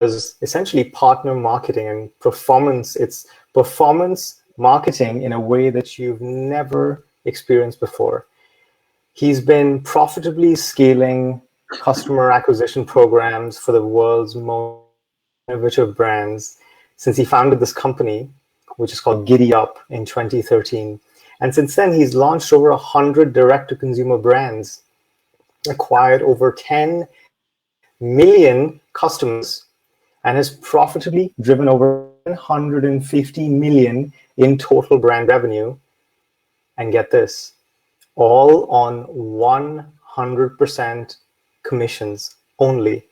does essentially partner marketing and performance. It's performance marketing in a way that you've never experienced before. He's been profitably scaling customer acquisition programs for the world's most innovative brands since he founded this company, which is called Giddy Up, in 2013. And since then, he's launched over 100 direct-to-consumer brands, acquired over 10 million customers, and has profitably driven over 150 million in total brand revenue. And get this, all on 100% commissions only.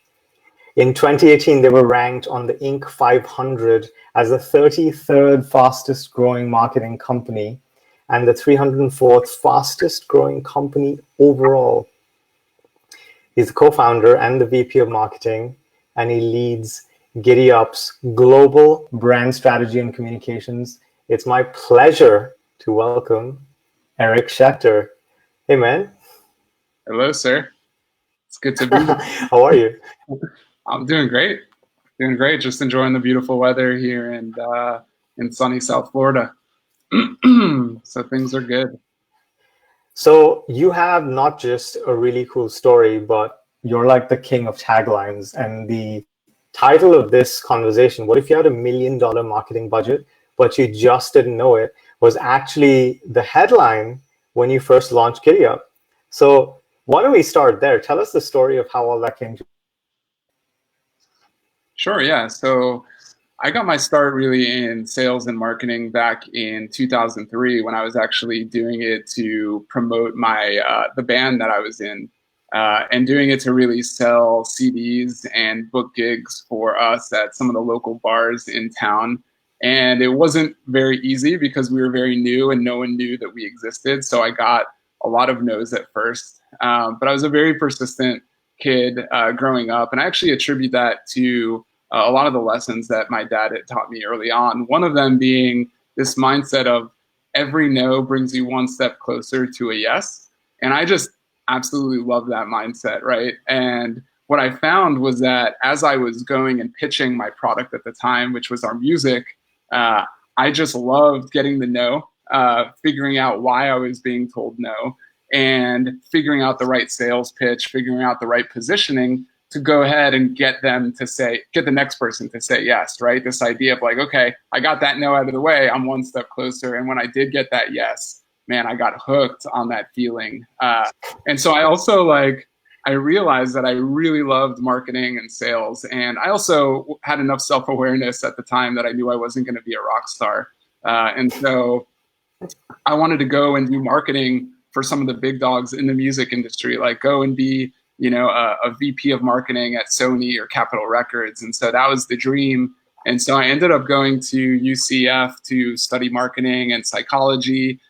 In 2018, they were ranked on the Inc. 500 as the 33rd fastest growing marketing company and the 304th fastest growing company overall. He's the co-founder and the VP of marketing, and he leads Giddy Up's global brand strategy and communications. It's my pleasure to welcome Eric Schechter. Hey, man. Hello, sir. It's good to be here. How are you? I'm doing great. Doing great. Just enjoying the beautiful weather here in sunny South Florida. So things are good. So you have not just a really cool story, but you're like the king of taglines. And the title of this conversation, what if you had $1 million marketing budget, but you just didn't know it, was actually the headline when you first launched Giddy Up. So why don't we start there? Tell us the story of how all that came to. Sure, yeah. So I got my start really in sales and marketing back in 2003 when I was actually doing it to promote my the band that I was in, and doing it to really sell CDs and book gigs for us at some of the local bars in town. And it wasn't very easy because we were very new and no one knew that we existed. So I got a lot of no's at first, but I was a very persistent kid growing up, and I actually attribute that to a lot of the lessons that my dad had taught me early on. One of them being this mindset of every no brings you one step closer to a yes. And I just absolutely love that mindset, right? And what I found was that as I was going and pitching my product at the time, which was our music, I just loved getting the no, figuring out why I was being told no, and figuring out the right sales pitch, figuring out the right positioning to go ahead and get the next person to say yes, right? This idea of like, okay, I got that no out of the way, I'm one step closer. And when I did get that yes, man, I got hooked on that feeling. And so I also I realized that I really loved marketing and sales. And I also had enough self-awareness at the time that I knew I wasn't going to be a rock star. And so I wanted to go and do marketing for some of the big dogs in the music industry, like go and be a VP of marketing at Sony or Capitol Records. And so that was the dream. And so I ended up going to UCF to study marketing and psychology,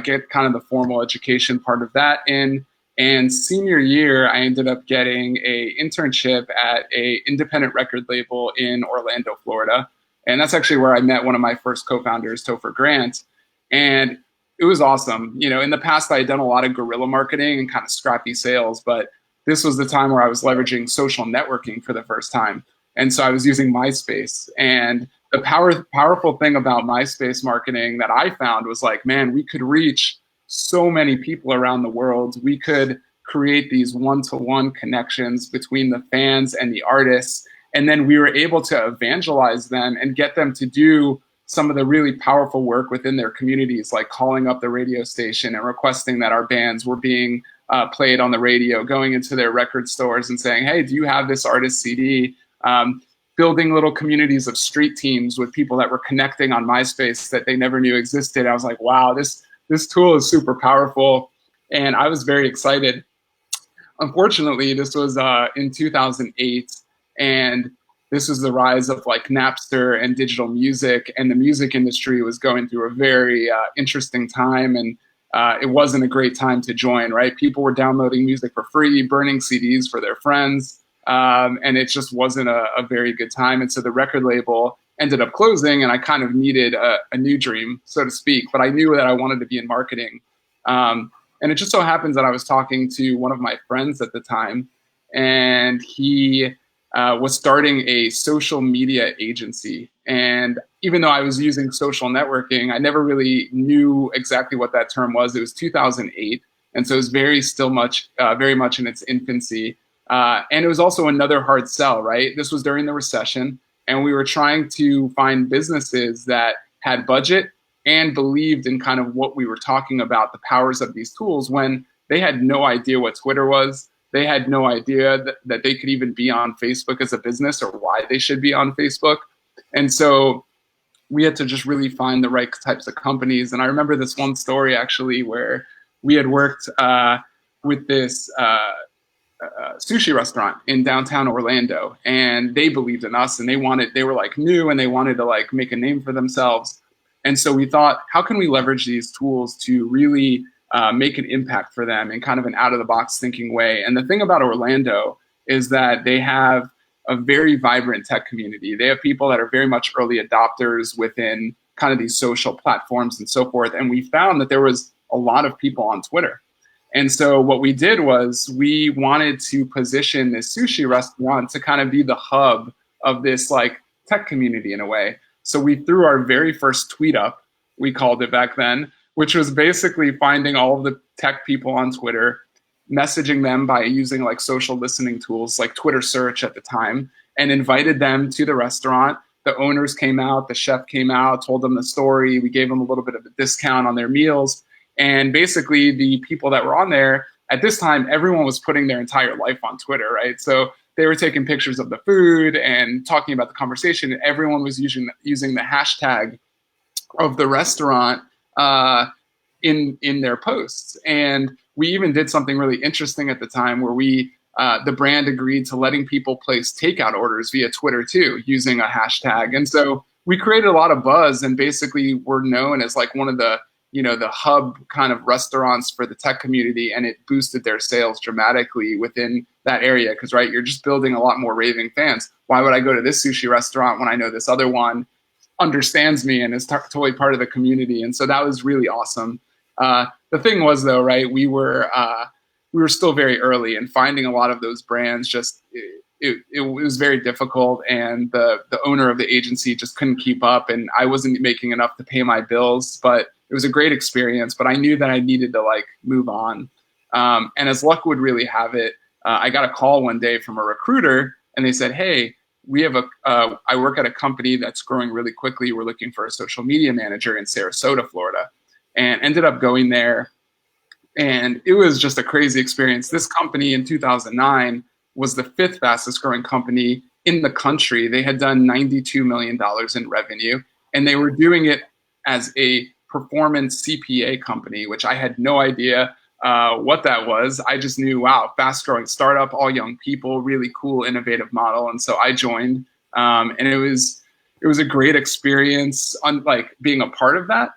get kind of the formal education part of that in. And senior year, I ended up getting an internship at an independent record label in Orlando, Florida. And that's actually where I met one of my first co-founders, Topher Grant. And it was awesome. In the past, I had done a lot of guerrilla marketing and kind of scrappy sales, but this was the time where I was leveraging social networking for the first time. And so I was using MySpace. And the powerful thing about MySpace marketing that I found was like, man, we could reach so many people around the world. We could create these one-to-one connections between the fans and the artists. And then we were able to evangelize them and get them to do some of the really powerful work within their communities, like calling up the radio station and requesting that our bands were being played on the radio, going into their record stores and saying, hey, do you have this artist CD? Building little communities of street teams with people that were connecting on MySpace that they never knew existed. I was like, wow, this tool is super powerful. And I was very excited. Unfortunately, this was in 2008. And this was the rise of Napster and digital music. And the music industry was going through a very interesting time. And it wasn't a great time to join, right? People were downloading music for free, burning CDs for their friends, and it just wasn't a very good time. And so the record label ended up closing, and I kind of needed a new dream, so to speak. But I knew that I wanted to be in marketing. And it just so happens that I was talking to one of my friends at the time, and he was starting a social media agency. And even though I was using social networking, I never really knew exactly what that term was. It was 2008. And so it was very much in its infancy. And it was also another hard sell, right? This was during the recession, and we were trying to find businesses that had budget and believed in kind of what we were talking about, the powers of these tools, when they had no idea what Twitter was. They had no idea that they could even be on Facebook as a business or why they should be on Facebook. And so we had to just really find the right types of companies. And I remember this one story actually where we had worked with this sushi restaurant in downtown Orlando, and they believed in us, and they were like new, and they wanted to like make a name for themselves. And so we thought, how can we leverage these tools to really make an impact for them in kind of an out of the box thinking way? And the thing about Orlando is that they have a very vibrant tech community. They have people that are very much early adopters within kind of these social platforms and so forth. And we found that there was a lot of people on Twitter. And so what we did was we wanted to position this sushi restaurant to kind of be the hub of this like tech community in a way. So we threw our very first tweet up, we called it back then, which was basically finding all of the tech people on Twitter, messaging them by using like social listening tools like Twitter search at the time, and invited them to the restaurant. The owners came out, the chef came out, told them the story. We gave them a little bit of a discount on their meals. And basically the people that were on there at this time, everyone was putting their entire life on Twitter, right? So they were taking pictures of the food and talking about the conversation. And everyone was using the hashtag of the restaurant in their posts. And we even did something really interesting at the time where the brand agreed to letting people place takeout orders via Twitter too, using a hashtag. And so we created a lot of buzz, and basically we're known as like one of the hub kind of restaurants for the tech community, and it boosted their sales dramatically within that area. Because, right, you're just building a lot more raving fans. Why would I go to this sushi restaurant when I know this other one understands me and is totally part of the community? And so that was really awesome. The thing was, though, right, we were still very early, and finding a lot of those brands just it was very difficult, and the owner of the agency just couldn't keep up, and I wasn't making enough to pay my bills. But it was a great experience, but I knew that I needed to like move on. And as luck would really have it, I got a call one day from a recruiter, and they said, "Hey, we have I work at a company that's growing really quickly. We're looking for a social media manager in Sarasota, Florida." And ended up going there. And it was just a crazy experience. This company in 2009 was the 5th fastest growing company in the country. They had done $92 million in revenue, and they were doing it as a performance CPA company, which I had no idea what that was. I just knew, wow, fast growing startup, all young people, really cool, innovative model. And so I joined, and it was a great experience on like being a part of that.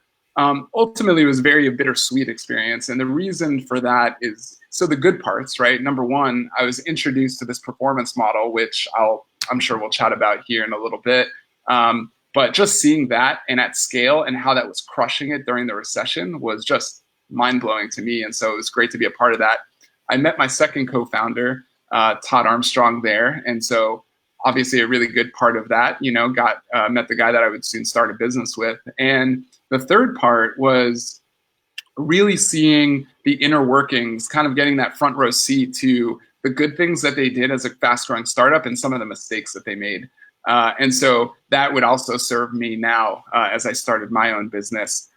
Ultimately, it was a bittersweet experience. And the reason for that is, so the good parts, right? Number one, I was introduced to this performance model, which I'm sure we'll chat about here in a little bit. But just seeing that and at scale and how that was crushing it during the recession was just mind-blowing to me. And so it was great to be a part of that. I met my second co-founder, Todd Armstrong, there. And so obviously a really good part of that, met the guy that I would soon start a business with. And the third part was really seeing the inner workings, kind of getting that front row seat to the good things that they did as a fast-growing startup and some of the mistakes that they made. And so that would also serve me now as I started my own business.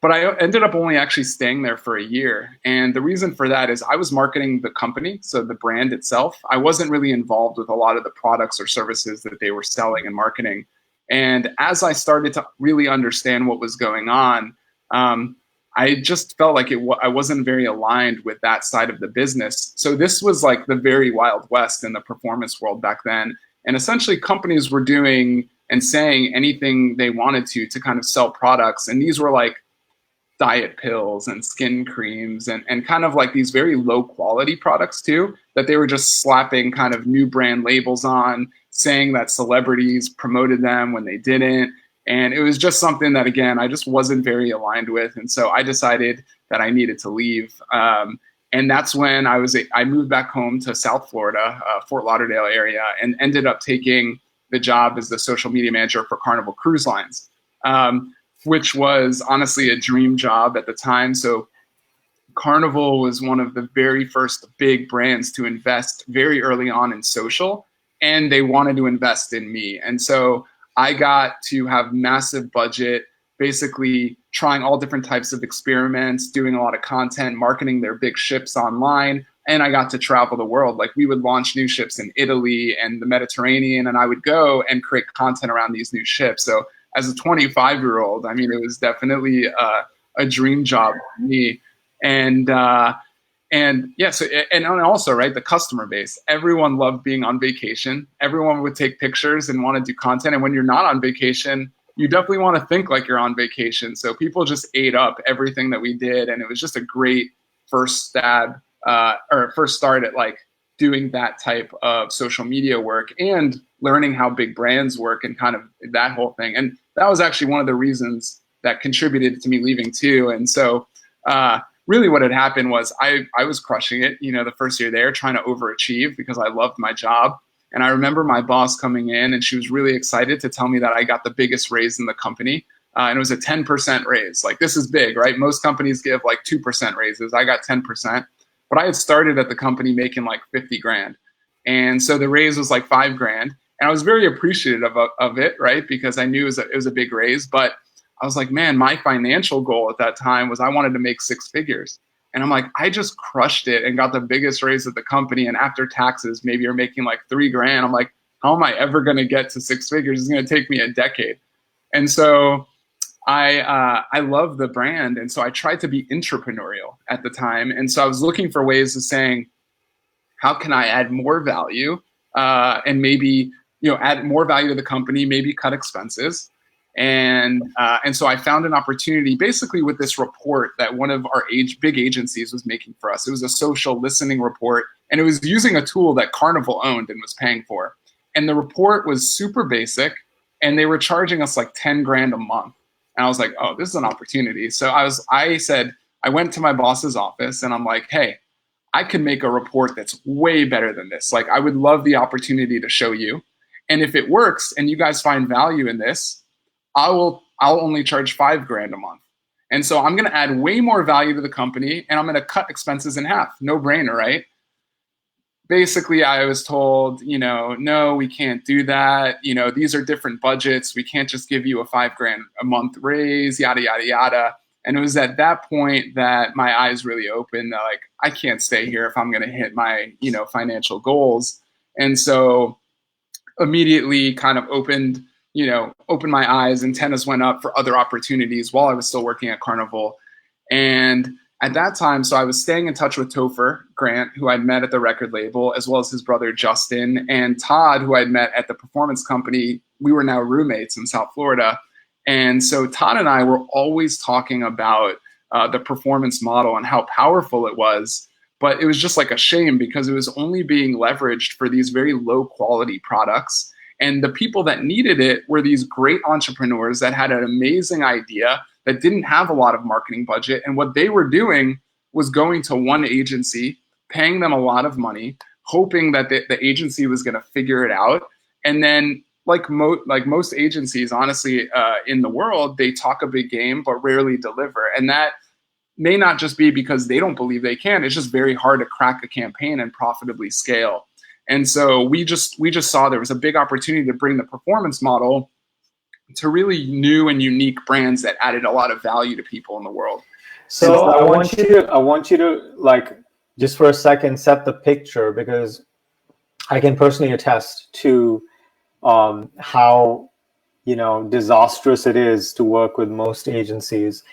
But I ended up only actually staying there for a year. And the reason for that is I was marketing the company, so the brand itself. I wasn't really involved with a lot of the products or services that they were selling and marketing. And as I started to really understand what was going on, I just felt like I wasn't very aligned with that side of the business. So this was like the very Wild West in the performance world back then. And essentially companies were doing and saying anything they wanted to kind of sell products. And these were like diet pills and skin creams and kind of like these very low quality products too, that they were just slapping kind of new brand labels on, saying that celebrities promoted them when they didn't. And it was just something that, again, I just wasn't very aligned with. And so I decided that I needed to leave. And that's when I moved back home to South Florida, Fort Lauderdale area, and ended up taking the job as the social media manager for Carnival Cruise Lines, which was honestly a dream job at the time. So Carnival was one of the very first big brands to invest very early on in social, and they wanted to invest in me. And so I got to have massive budget, basically trying all different types of experiments, doing a lot of content, marketing their big ships online. And I got to travel the world. Like, we would launch new ships in Italy and the Mediterranean, and I would go and create content around these new ships. So as a 25-year-old, I mean, it was definitely a dream job for me. And yeah, so, and also, right, the customer base, everyone loved being on vacation. Everyone would take pictures and want to do content. And when you're not on vacation, you definitely want to think like you're on vacation. So people just ate up everything that we did. And it was just a great first start at like doing that type of social media work and learning how big brands work and kind of that whole thing. And that was actually one of the reasons that contributed to me leaving too. And so, really what had happened was I was crushing it, the first year there, trying to overachieve because I loved my job. And I remember my boss coming in, and she was really excited to tell me that I got the biggest raise in the company. And it was a 10% raise. Like, this is big, right? Most companies give like 2% raises. I got 10%, but I had started at the company making like 50 grand. And so the raise was like 5 grand. And I was very appreciative of it, right? Because I knew it was a big raise, but I was like, man, my financial goal at that time was I wanted to make 6 figures. And I'm like, I just crushed it and got the biggest raise at the company. And after taxes, maybe you're making like 3 grand. I'm like, how am I ever going to get to 6 figures? It's going to take me a decade. And so I love the brand. And so I tried to be entrepreneurial at the time. And so I was looking for ways of saying, how can I add more value and maybe, add more value to the company, maybe cut expenses. And so I found an opportunity basically with this report that one of our big agencies was making for us. It was a social listening report, and it was using a tool that Carnival owned and was paying for. And the report was super basic, and they were charging us like 10 grand a month. And I was like, oh, this is an opportunity. So I went to my boss's office and I'm like, hey, I can make a report that's way better than this. Like, I would love the opportunity to show you. And if it works and you guys find value in this, I'll only charge 5 grand a month. And so I'm going to add way more value to the company, and I'm going to cut expenses in half. No brainer, right? Basically, I was told, no, we can't do that. These are different budgets. We can't just give you a 5 grand a month raise, yada, yada, yada. And it was at that point that my eyes really opened. Like, I can't stay here if I'm going to hit my, financial goals. And so immediately kind of opened my eyes, antennas went up for other opportunities while I was still working at Carnival. And at that time, so I was staying in touch with Topher Grant, who I'd met at the record label, as well as his brother Justin, and Todd, who I'd met at the performance company. We were now roommates in South Florida. And so Todd and I were always talking about the performance model and how powerful it was. But it was just like a shame because it was only being leveraged for these very low quality products. And the people that needed it were these great entrepreneurs that had an amazing idea that didn't have a lot of marketing budget. And what they were doing was going to one agency, paying them a lot of money, hoping that the agency was going to figure it out. And then like most agencies, honestly, in the world, they talk a big game, but rarely deliver. And that may not just be because they don't believe they can. It's just very hard to crack a campaign and profitably scale. And so we just saw there was a big opportunity to bring the performance model to really new and unique brands that added a lot of value to people in the world. So I want you to like, just for a second, set the picture, because I can personally attest to how, disastrous it is to work with most agencies.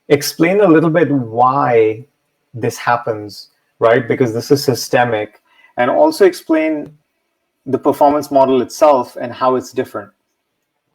Explain a little bit why this happens, right? Because this is systemic. And also explain the performance model itself and how it's different.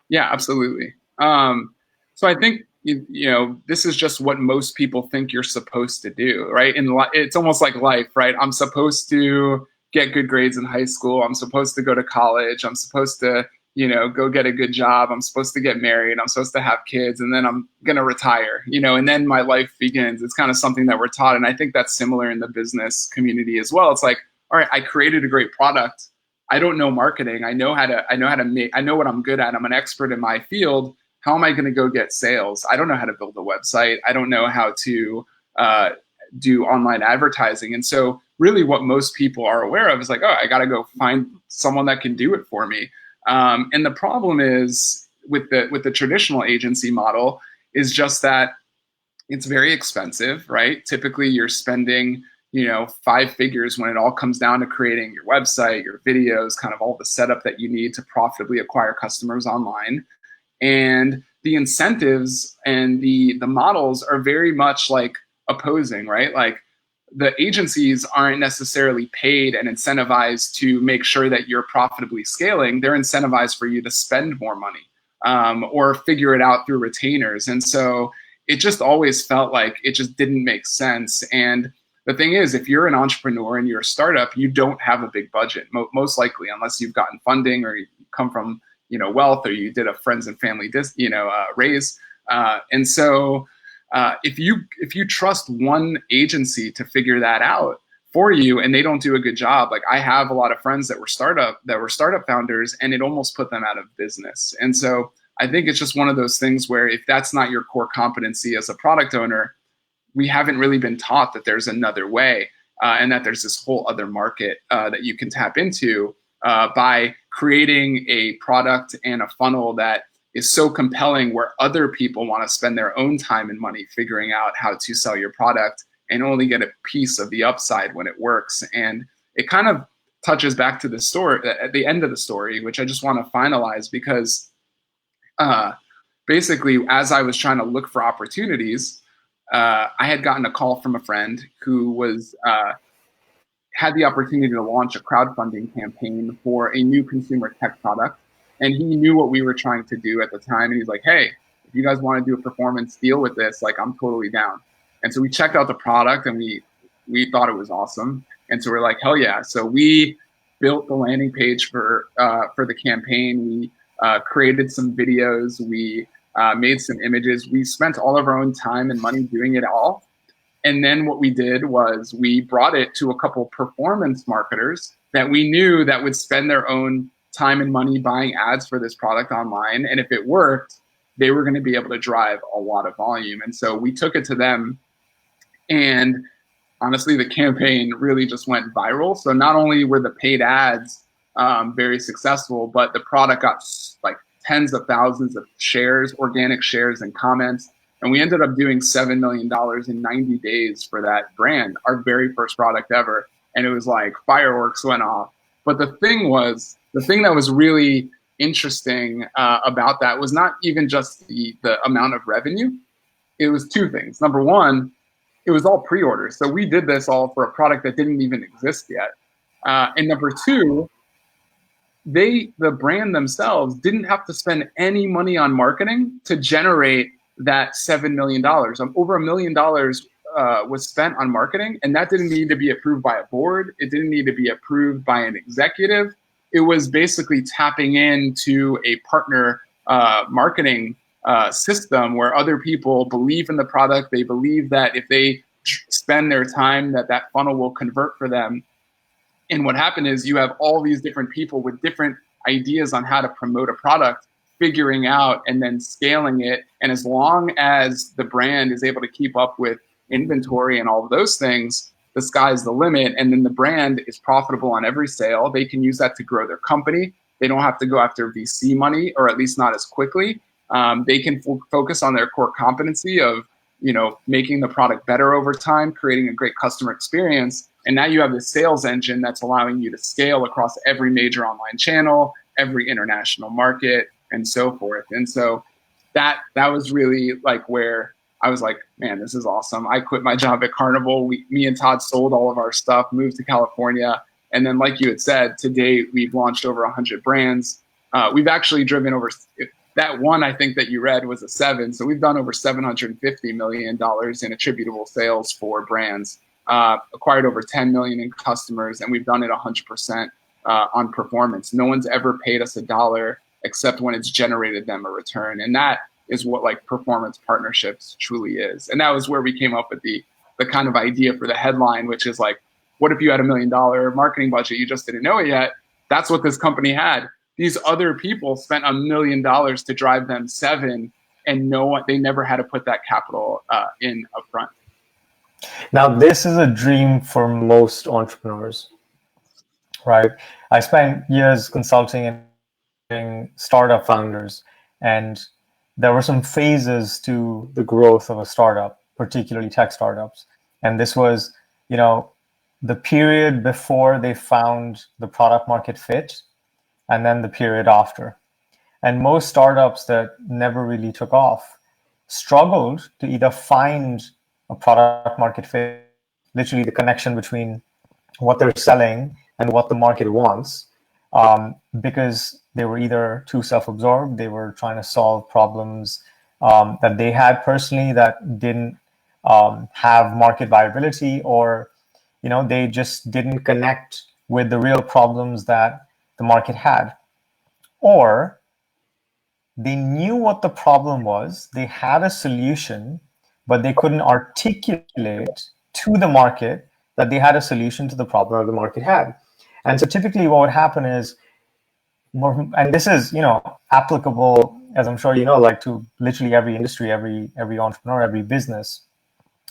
Yeah, absolutely. So I think, this is just what most people think you're supposed to do, right? It's almost like life, right? I'm supposed to get good grades in high school. I'm supposed to go to college. I'm supposed to, go get a good job. I'm supposed to get married. I'm supposed to have kids, and then I'm going to retire, and then my life begins. It's kind of something that we're taught. And I think that's similar in the business community as well. It's like, all right, I created a great product. I don't know marketing. I know what I'm good at. I'm an expert in my field. How am I going to go get sales? I don't know how to build a website. I don't know how to do online advertising. And so really what most people are aware of is like, oh, I got to go find someone that can do it for me. And the problem is with the traditional agency model is just that it's very expensive, right? Typically you're spending, 5 figures when it all comes down to creating your website, your videos, kind of all the setup that you need to profitably acquire customers online. And the incentives and the models are very much like opposing, right? Like the agencies aren't necessarily paid and incentivized to make sure that you're profitably scaling. They're incentivized for you to spend more money or figure it out through retainers. And so it just always felt like it just didn't make sense. And the thing is, if you're an entrepreneur and you're a startup, you don't have a big budget, most likely, unless you've gotten funding or you come from wealth, or you did a friends and family raise. And so if you trust one agency to figure that out for you and they don't do a good job, like I have a lot of friends that were startup founders, and it almost put them out of business. And so I think it's just one of those things where if that's not your core competency as a product owner, we haven't really been taught that there's another way and that there's this whole other market that you can tap into by creating a product and a funnel that is so compelling where other people want to spend their own time and money figuring out how to sell your product and only get a piece of the upside when it works. And it kind of touches back to the story at the end of the story, which I just want to finalize because basically as I was trying to look for opportunities, I had gotten a call from a friend who was had the opportunity to launch a crowdfunding campaign for a new consumer tech product. And he knew what we were trying to do at the time. And he's like, hey, if you guys want to do a performance deal with this, like I'm totally down. And so we checked out the product and we thought it was awesome. And so we're like, hell yeah. So we built the landing page for the campaign. We created some videos. We made some images. We spent all of our own time and money doing it all. And then what we did was we brought it to a couple performance marketers that we knew that would spend their own time and money buying ads for this product online. And if it worked, they were going to be able to drive a lot of volume. And so we took it to them. And honestly, the campaign really just went viral. So not only were the paid ads very successful, but the product got like tens of thousands of shares, organic shares and comments. And we ended up doing $7 million in 90 days for that brand, our very first product ever. And it was like fireworks went off. But the thing that was really interesting about that was not even just the amount of revenue. It was 2 things. Number one, it was all pre-orders. So we did this all for a product that didn't even exist yet. And number 2, the brand themselves didn't have to spend any money on marketing to generate that $7 million. Over $1 million was spent on marketing, and that didn't need to be approved by a board. It didn't need to be approved by an executive. It was basically tapping into a partner marketing system where other people believe in the product. They believe that if they spend their time, that funnel will convert for them. And what happened is you have all these different people with different ideas on how to promote a product, figuring out and then scaling it. And as long as the brand is able to keep up with inventory and all of those things, the sky's the limit. And then the brand is profitable on every sale. They can use that to grow their company. They don't have to go after VC money, or at least not as quickly. They can focus on their core competency of, making the product better over time, creating a great customer experience. And now you have this sales engine that's allowing you to scale across every major online channel, every international market, and so forth. And so that was really like where I was like, man, this is awesome. I quit my job at Carnival. Me and Todd sold all of our stuff, moved to California. And then like you had said, to date, we've launched over 100 brands. We've actually driven over, that one I think that you read was a 7. So we've done over $750 million in attributable sales for brands, acquired over 10 million in customers, and we've done it 100% on performance. No one's ever paid us $1 except when it's generated them a return. And that is what like performance partnerships truly is. And that was where we came up with the kind of idea for the headline, which is like, what if you had $1 million marketing budget? You just didn't know it yet. That's what this company had. These other people spent $1 million to drive them 7, and they never had to put that capital in upfront. Now, this is a dream for most entrepreneurs, right? I spent years consulting and startup founders, and there were some phases to the growth of a startup, particularly tech startups. And this was, the period before they found the product market fit, and then the period after. And most startups that never really took off struggled to either find a product market fit, literally the connection between what they're selling and what the market wants, because they were either too self-absorbed, they were trying to solve problems that they had personally that didn't have market viability, or they just didn't connect with the real problems that the market had. Or they knew what the problem was, they had a solution, but they couldn't articulate to the market that they had a solution to the problem that the market had. And so typically what would happen is, and this is, applicable, as I'm sure you know, like to literally every industry, every entrepreneur, every business.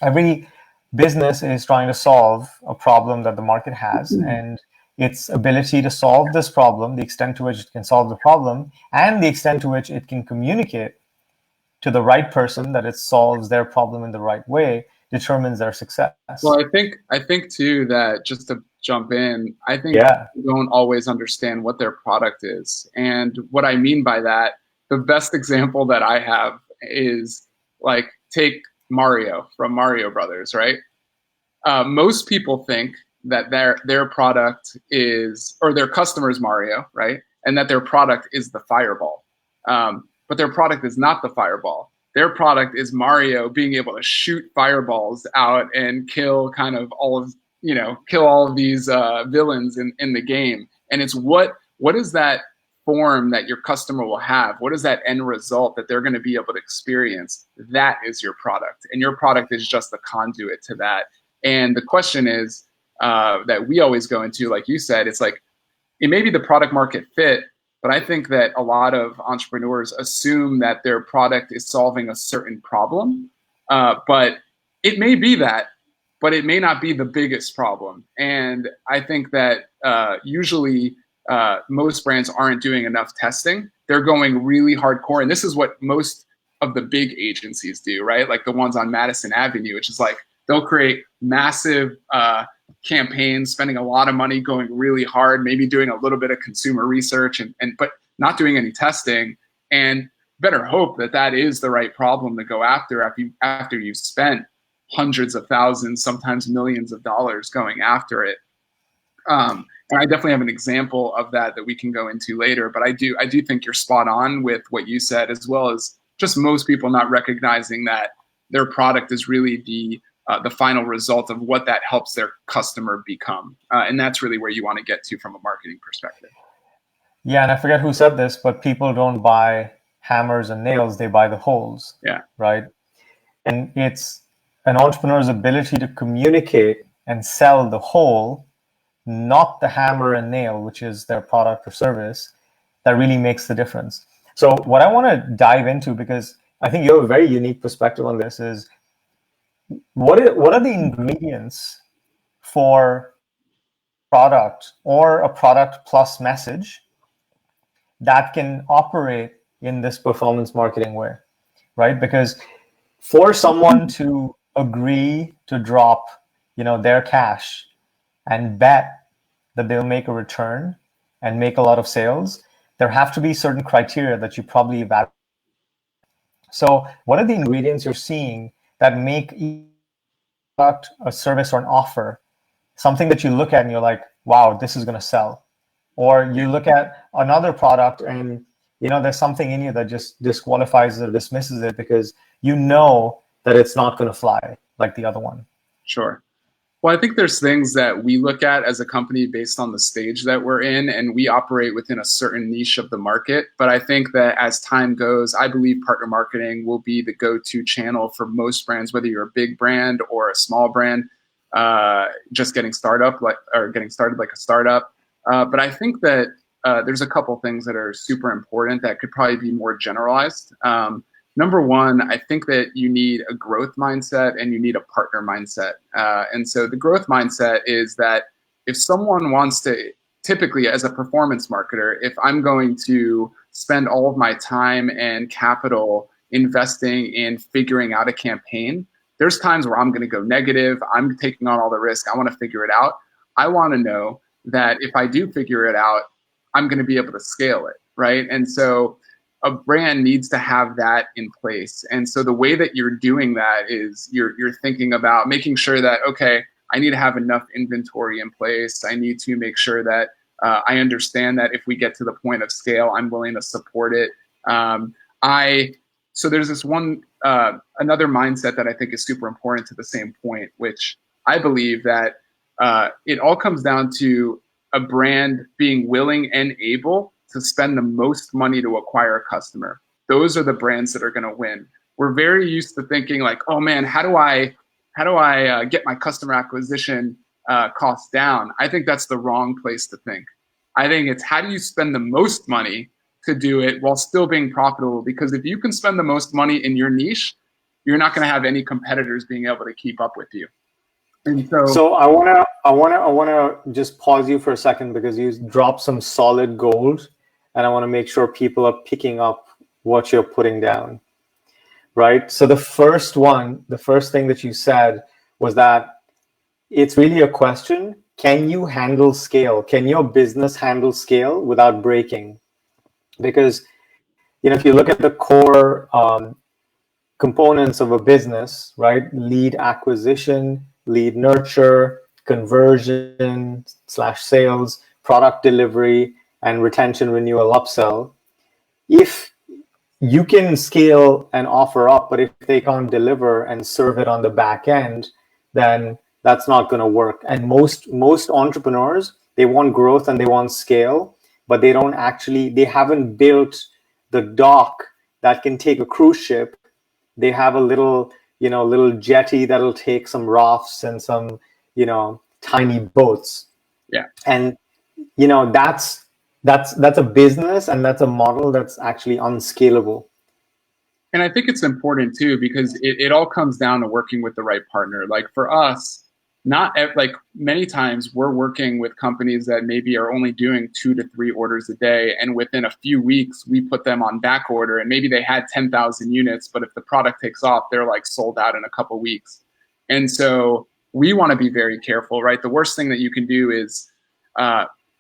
Every business is trying to solve a problem that the market has, and its ability to solve this problem, the extent to which it can solve the problem, and the extent to which it can communicate to the right person that it solves their problem in the right way, determines their success. Well, I think too that, just to jump in, I think people don't always understand what their product is. And what I mean by that, the best example that I have is like, take Mario from Mario Brothers, right? Most people think that their product is, or their customer is Mario, right? And that their product is the fireball. But their product is not the fireball. Their product is Mario being able to shoot fireballs out and kill all of these villains in the game. And it's what is that form that your customer will have? What is that end result that they're going to be able to experience? That is your product. And your product is just the conduit to that. And the question is that we always go into, like you said, it's like, it may be the product market fit, but I think that a lot of entrepreneurs assume that their product is solving a certain problem. But it may be that, but it may not be the biggest problem. And I think that usually most brands aren't doing enough testing. They're going really hardcore. And this is what most of the big agencies do, right? Like the ones on Madison Avenue, which is like, they'll create massive campaigns, spending a lot of money, going really hard, maybe doing a little bit of consumer research, but not doing any testing. And better hope that that is the right problem to go after you've spent hundreds of thousands, sometimes millions of dollars going after it. And I definitely have an example of that we can go into later. But I do think you're spot on with what you said, as well as just most people not recognizing that their product is really the final result of what that helps their customer become. And that's really where you want to get to from a marketing perspective. Yeah, and I forget who said this, but people don't buy hammers and nails, they buy the holes. Yeah. Right? And it's an entrepreneur's ability to communicate and sell the whole, not the hammer and nail, which is their product or service, that really makes the difference. So what I want to dive into, because I think you have a very unique perspective on this, is what are the ingredients for product or a product plus message that can operate in this performance marketing way, right? Because for someone to agree to drop, their cash and bet that they'll make a return and make a lot of sales, there have to be certain criteria that you probably evaluate. So what are the ingredients you're seeing that make a product, a service, or an offer something that you look at and you're like, wow, this is going to sell? Or you look at another product and there's something in you that just disqualifies it or dismisses it because that it's not going to fly like the other one. Sure. Well, I think there's things that we look at as a company based on the stage that we're in, and we operate within a certain niche of the market. But I think that as time goes, I believe partner marketing will be the go-to channel for most brands, whether you're a big brand or a small brand, just getting getting started like a startup. But I think that there's a couple things that are super important that could probably be more generalized. Number one, I think that you need a growth mindset and you need a partner mindset. And so the growth mindset is that if someone wants to, typically as a performance marketer, if I'm going to spend all of my time and capital investing in figuring out a campaign, there's times where I'm going to go negative. I'm taking on all the risk. I want to figure it out. I want to know that if I do figure it out, I'm going to be able to scale it, right? And so a brand needs to have that in place. And so the way that you're doing that is you're thinking about making sure that, okay, I need to have enough inventory in place. I need to make sure that I understand that if we get to the point of scale, I'm willing to support it. So there's this one, another mindset that I think is super important to the same point, which I believe that it all comes down to a brand being willing and able to spend the most money to acquire a customer. Those are the brands that are going to win. We're very used to thinking like, oh man, how do I get my customer acquisition costs down? I think that's the wrong place to think. I think it's how do you spend the most money to do it while still being profitable? Because if you can spend the most money in your niche, you're not going to have any competitors being able to keep up with you. And so I wanna just pause you for a second because you dropped some solid gold, and I want to make sure people are picking up what you're putting down, right? So the first thing that you said was that it's really a question: can you handle scale? Can your business handle scale without breaking? Because if you look at the core components of a business, right? Lead acquisition, lead nurture, conversion / sales, product delivery, and retention, renewal, upsell. If you can scale and offer up, but if they can't deliver and serve it on the back end, then that's not going to work. And most entrepreneurs, they want growth and they want scale, but they haven't built the dock that can take a cruise ship. They have a little jetty that'll take some rafts and some, tiny boats. Yeah. And, that's a business, and that's a model that's actually unscalable. And I think it's important too, because it all comes down to working with the right partner. Like for us, many times we're working with companies that maybe are only doing 2 to 3 orders a day. And within a few weeks, we put them on back order, and maybe they had 10,000 units, but if the product takes off, they're like sold out in a couple weeks. And so we want to be very careful, right? The worst thing that you can do is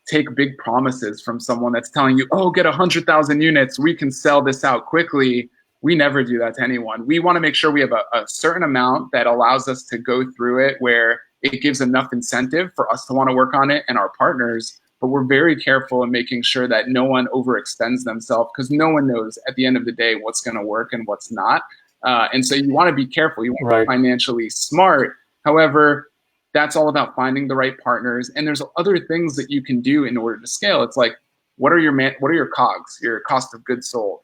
take big promises from someone that's telling you, oh, get 100,000 units. We can sell this out quickly. We never do that to anyone. We want to make sure we have a certain amount that allows us to go through it where it gives enough incentive for us to want to work on it and our partners. But we're very careful in making sure that no one overextends themselves, because no one knows at the end of the day what's going to work and what's not. And so you want to be careful. You want to be financially smart. However, that's all about finding the right partners. And there's other things that you can do in order to scale. It's like, what are your COGS, your cost of goods sold?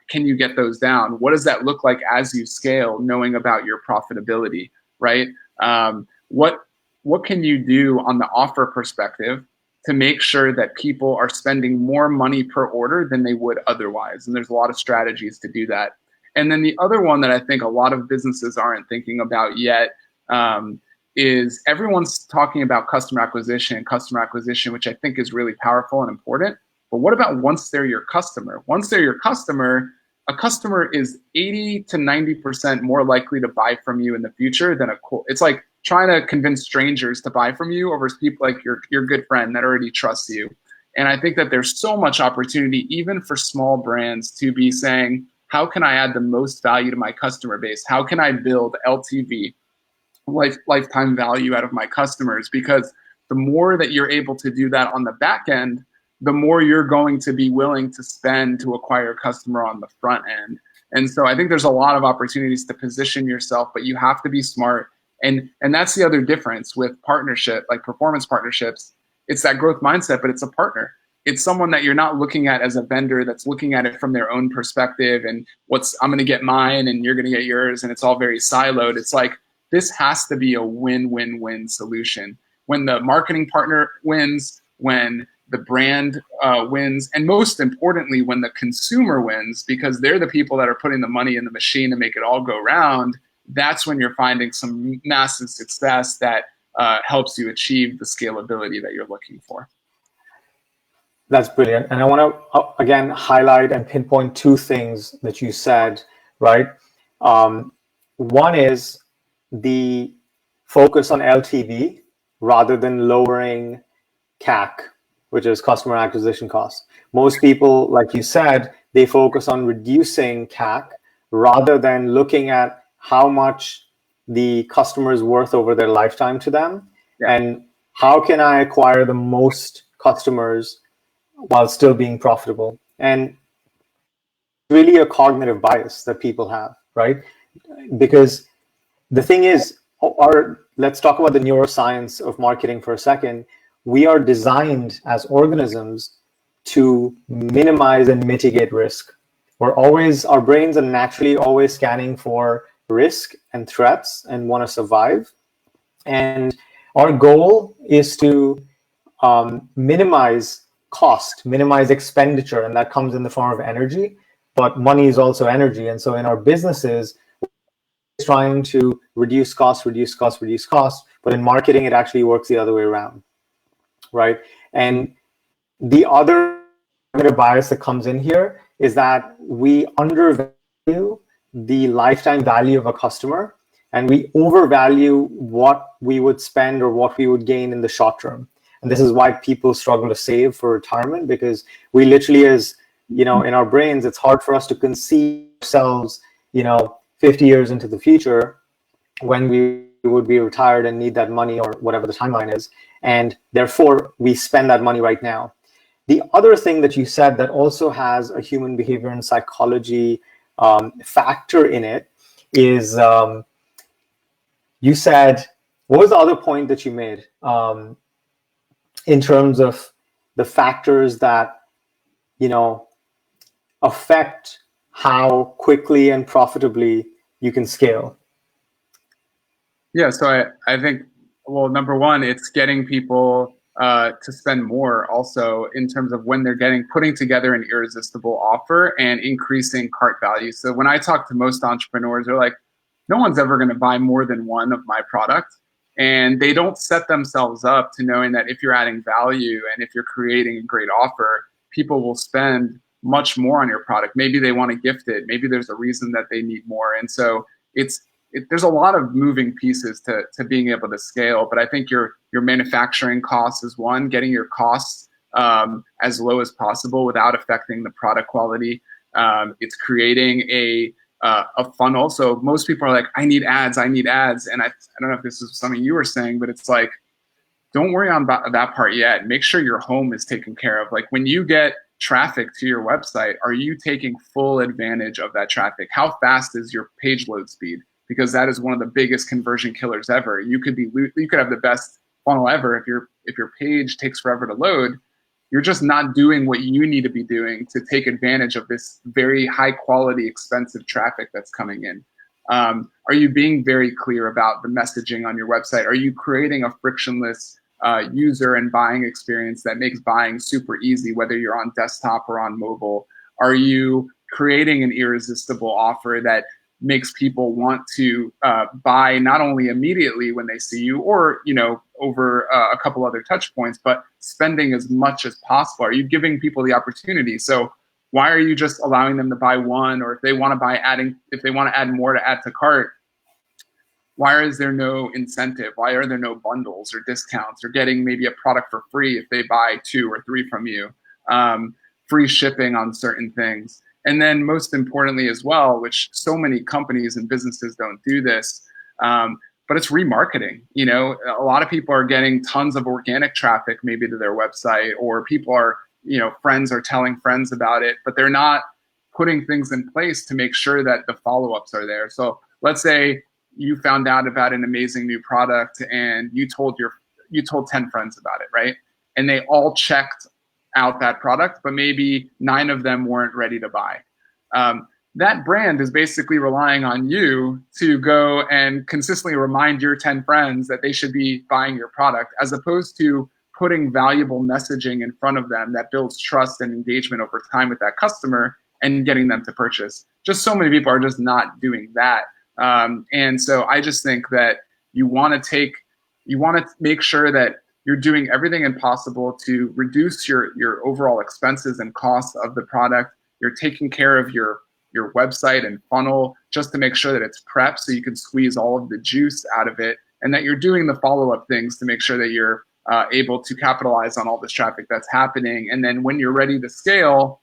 Can you get those down? What does that look like as you scale, knowing about your profitability, right? What can you do on the offer perspective to make sure that people are spending more money per order than they would otherwise? And there's a lot of strategies to do that. And then the other one that I think a lot of businesses aren't thinking about yet is everyone's talking about customer acquisition, which I think is really powerful and important. But what about once they're your customer? Once they're your customer, a customer is 80 to 90% more likely to buy from you in the future than it's like trying to convince strangers to buy from you over people like your good friend that already trusts you. And I think that there's so much opportunity, even for small brands, to be saying, how can I add the most value to my customer base? How can I build LTV, lifetime value out of my customers? Because the more that you're able to do that on the back end, the more you're going to be willing to spend to acquire a customer on the front end. And so I think there's a lot of opportunities to position yourself, but you have to be smart. And that's the other difference with partnership, like performance partnerships. It's that growth mindset, but it's a partner. It's someone that you're not looking at as a vendor that's looking at it from their own perspective and I'm going to get mine and you're going to get yours. And it's all very siloed. It's like, this has to be a win-win-win solution. When the marketing partner wins, when the brand wins, and most importantly, when the consumer wins, because they're the people that are putting the money in the machine to make it all go round, that's when you're finding some massive success that helps you achieve the scalability that you're looking for. That's brilliant. And I want to, again, highlight and pinpoint two things that you said, right? One is the focus on LTV rather than lowering CAC, which is customer acquisition cost. Most people, like you said, they focus on reducing CAC rather than looking at how much the customer is worth over their lifetime to them. Yeah. And how can I acquire the most customers while still being profitable? And really a cognitive bias that people have, right? Because the thing is, let's talk about the neuroscience of marketing for a second. We are designed as organisms to minimize and mitigate risk. Our brains are naturally always scanning for risk and threats and want to survive. And our goal is to minimize cost, minimize expenditure, and that comes in the form of energy. But money is also energy. And so in our businesses, trying to reduce costs, but in marketing, it actually works the other way around, right? And the other bias that comes in here is that we undervalue the lifetime value of a customer, and we overvalue what we would spend or what we would gain in the short term. And this is why people struggle to save for retirement, because we literally, as you know, in our brains, it's hard for us to conceive ourselves, 50 years into the future when we would be retired and need that money or whatever the timeline is. And therefore, we spend that money right now. The other thing that you said that also has a human behavior and psychology factor in it is you said, what was the other point that you made in terms of the factors that, affect how quickly and profitably you can scale? Yeah, so I think, well, number one, it's getting people to spend more also in terms of when they're putting together an irresistible offer and increasing cart value. So when I talk to most entrepreneurs, they're like, no one's ever going to buy more than one of my product. And they don't set themselves up to knowing that if you're adding value and if you're creating a great offer, people will spend much more on your product. Maybe they want to gift it. Maybe there's a reason that they need more. And so there's a lot of moving pieces to being able to scale. But I think your manufacturing costs is one, getting your costs as low as possible without affecting the product quality. It's creating a funnel. So most people are like, I need ads. And I don't know if this is something you were saying, but it's like, don't worry on that part yet. Make sure your home is taken care of. Like when you get traffic to your website, are you taking full advantage of that traffic? How fast is your page load speed? Because that is one of the biggest conversion killers ever. You could have the best funnel ever. If your page takes forever to load, you're just not doing what you need to be doing to take advantage of this very high quality, expensive traffic that's coming in. Are you being very clear about the messaging on your website? Are you creating a frictionless user and buying experience that makes buying super easy, whether you're on desktop or on mobile? Are you creating an irresistible offer that makes people want to buy not only immediately when they see you or, over a couple other touch points, but spending as much as possible? Are you giving people the opportunity? So why are you just allowing them to buy one? Or if they want to add more to add to cart, why is there no incentive? Why are there no bundles or discounts or getting maybe a product for free if they buy 2 or 3 from you? Free shipping on certain things. And then most importantly as well, which so many companies and businesses don't do this, but it's remarketing. A lot of people are getting tons of organic traffic maybe to their website, or people are, friends are telling friends about it, but they're not putting things in place to make sure that the follow-ups are there. So let's say, you found out about an amazing new product and you told 10 friends about it, right? And they all checked out that product, but maybe 9 of them weren't ready to buy. That brand is basically relying on you to go and consistently remind your 10 friends that they should be buying your product, as opposed to putting valuable messaging in front of them that builds trust and engagement over time with that customer and getting them to purchase. Just so many people are just not doing that. And so I just think that you want to make sure that you're doing everything impossible to reduce your overall expenses and costs of the product. You're taking care of your website and funnel just to make sure that it's prepped so you can squeeze all of the juice out of it, and that you're doing the follow-up things to make sure that you're able to capitalize on all this traffic that's happening. And then when you're ready to scale,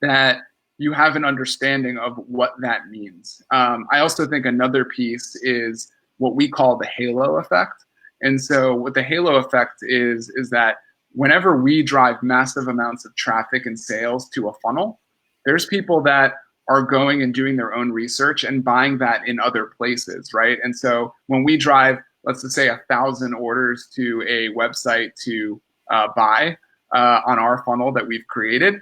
that you have an understanding of what that means. I also think another piece is what we call the halo effect. And so what the halo effect is that whenever we drive massive amounts of traffic and sales to a funnel, there's people that are going and doing their own research and buying that in other places, right? And so when we drive, let's just say 1,000 orders to a website to buy on our funnel that we've created,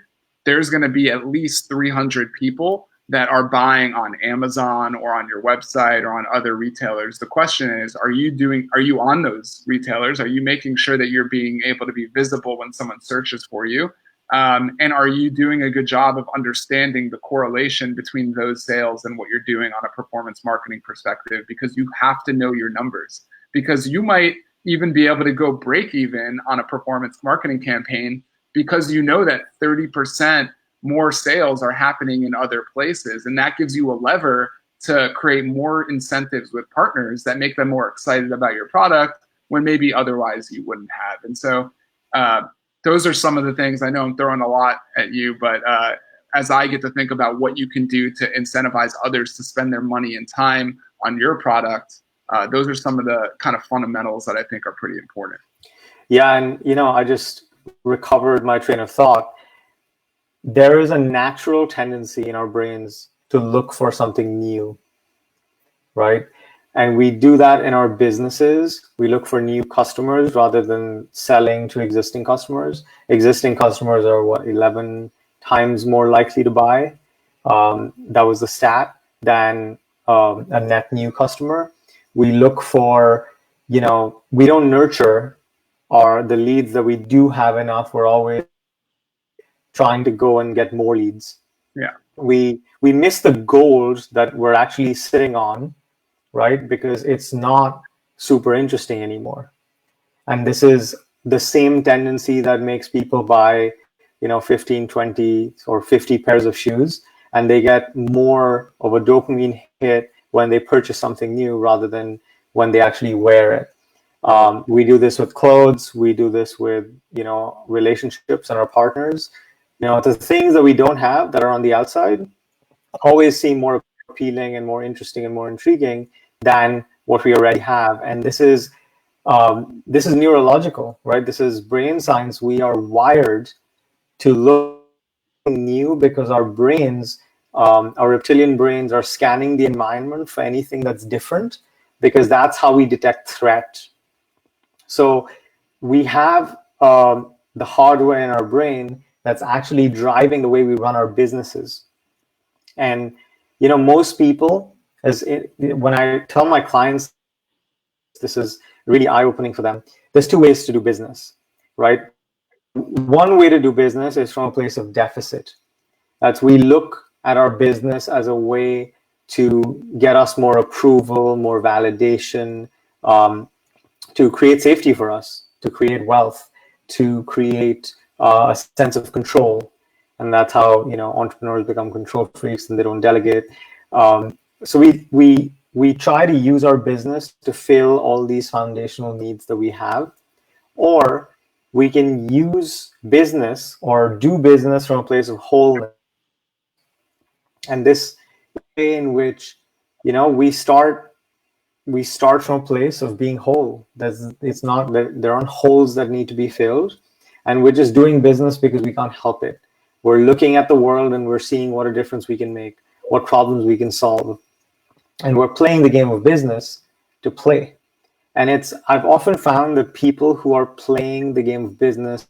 there's going to be at least 300 people that are buying on Amazon or on your website or on other retailers. The question is, are you on those retailers? Are you making sure that you're being able to be visible when someone searches for you? And are you doing a good job of understanding the correlation between those sales and what you're doing on a performance marketing perspective? Because you have to know your numbers, because you might even be able to go break even on a performance marketing campaign because you know that 30% more sales are happening in other places. And that gives you a lever to create more incentives with partners that make them more excited about your product when maybe otherwise you wouldn't have. And so those are some of the things. I know I'm throwing a lot at you, but as I get to think about what you can do to incentivize others to spend their money and time on your product, those are some of the kind of fundamentals that I think are pretty important. Yeah, and I just recovered my train of thought. There is a natural tendency in our brains to look for something new, right? And we do that in our businesses. We look for new customers rather than selling to existing customers. Existing customers are 11 times more likely to buy. That was the stat than a net new customer. We look for, we don't nurture the leads that we do have enough. We're always trying to go and get more leads. Yeah. We miss the gold that we're actually sitting on, right? Because it's not super interesting anymore. And this is the same tendency that makes people buy, 15, 20, or 50 pairs of shoes, and they get more of a dopamine hit when they purchase something new rather than when they actually wear it. We do this with clothes. We do this with, relationships and our partners. The things that we don't have that are on the outside always seem more appealing and more interesting and more intriguing than what we already have. And this is neurological, right? This is brain science. We are wired to look new because our brains, our reptilian brains, are scanning the environment for anything that's different, because that's how we detect threat. So we have the hardware in our brain that's actually driving the way we run our businesses. And most people, when I tell my clients, this is really eye-opening for them. There's 2 ways to do business, right? One way to do business is from a place of deficit. That's we look at our business as a way to get us more approval, more validation, to create safety for us, to create wealth, to create a sense of control. And that's how entrepreneurs become control freaks and they don't delegate. So we try to use our business to fill all these foundational needs that we have, or we can use business or do business from a place of wholeness. And this way in which we start from a place of being whole. There aren't holes that need to be filled, and we're just doing business because we can't help it. We're looking at the world and we're seeing what a difference we can make, what problems we can solve. And we're playing the game of business to play. And I've often found that people who are playing the game of business